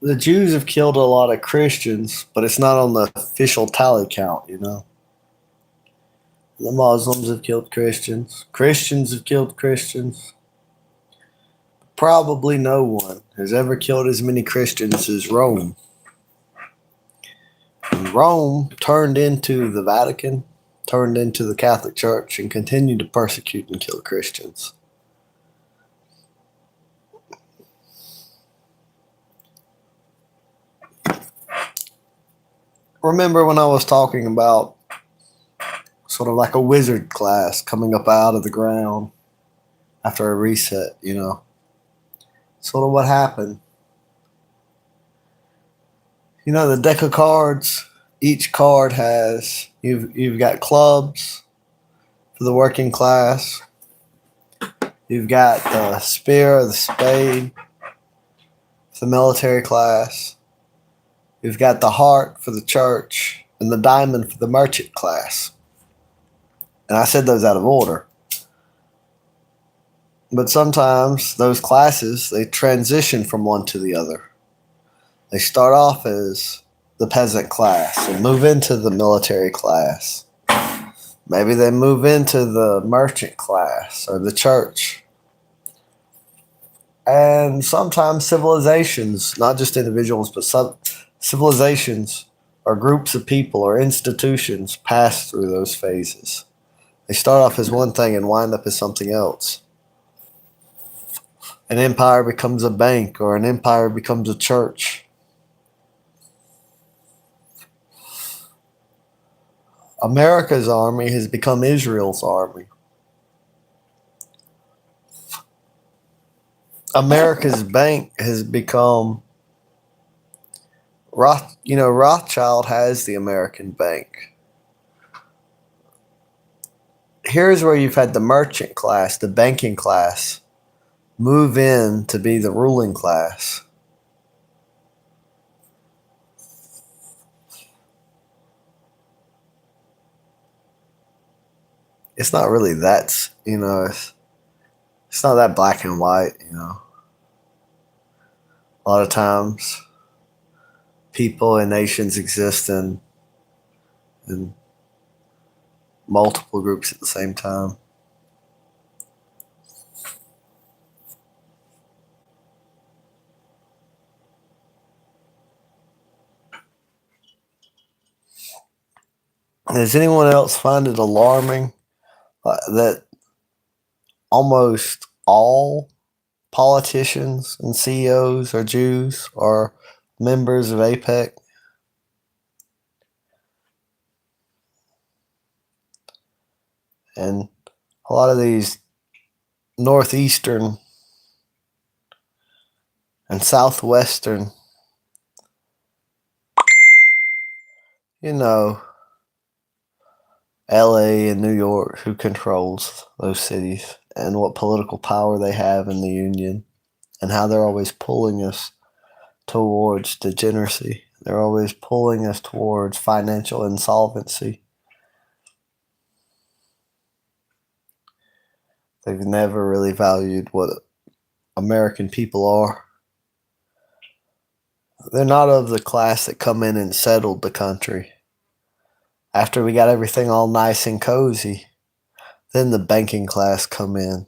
The Jews have killed a lot of Christians, but it's not on the official tally count, you know. The Muslims have killed Christians. Christians have killed Christians. Probably no one has ever killed as many Christians as Rome. And Rome turned into the Vatican, turned into the Catholic Church, and continued to persecute and kill Christians. Remember when I was talking about sort of like a wizard class coming up out of the ground after a reset, you know? Sort of what happened. You know, the deck of cards, each card has, you've got clubs for the working class. You've got the spear or the spade for the military class. You've got the heart for the church and the diamond for the merchant class. And I said those out of order. But sometimes those classes, they transition from one to the other. They start off as the peasant class and move into the military class. Maybe they move into the merchant class or the church. And sometimes civilizations, not just individuals, but civilizations or groups of people or institutions pass through those phases. They start off as one thing and wind up as something else. An empire becomes a bank, or an empire becomes a church. America's army has become Israel's army. America's bank has become Rothschild has the American bank. Here's where you've had the merchant class, the banking class, move in to be the ruling class. It's not really that, it's not that black and white, A lot of times, people and nations exist in multiple groups at the same time. Does anyone else find it alarming that almost all politicians and CEOs are Jews or members of APEC? And a lot of these northeastern and southwestern, LA and New York, who controls those cities and what political power they have in the union and how they're always pulling us towards degeneracy. They're always pulling us towards financial insolvency. They've never really valued what American people are. They're not of the class that come in and settled the country. After we got everything all nice and cozy, then the banking class come in.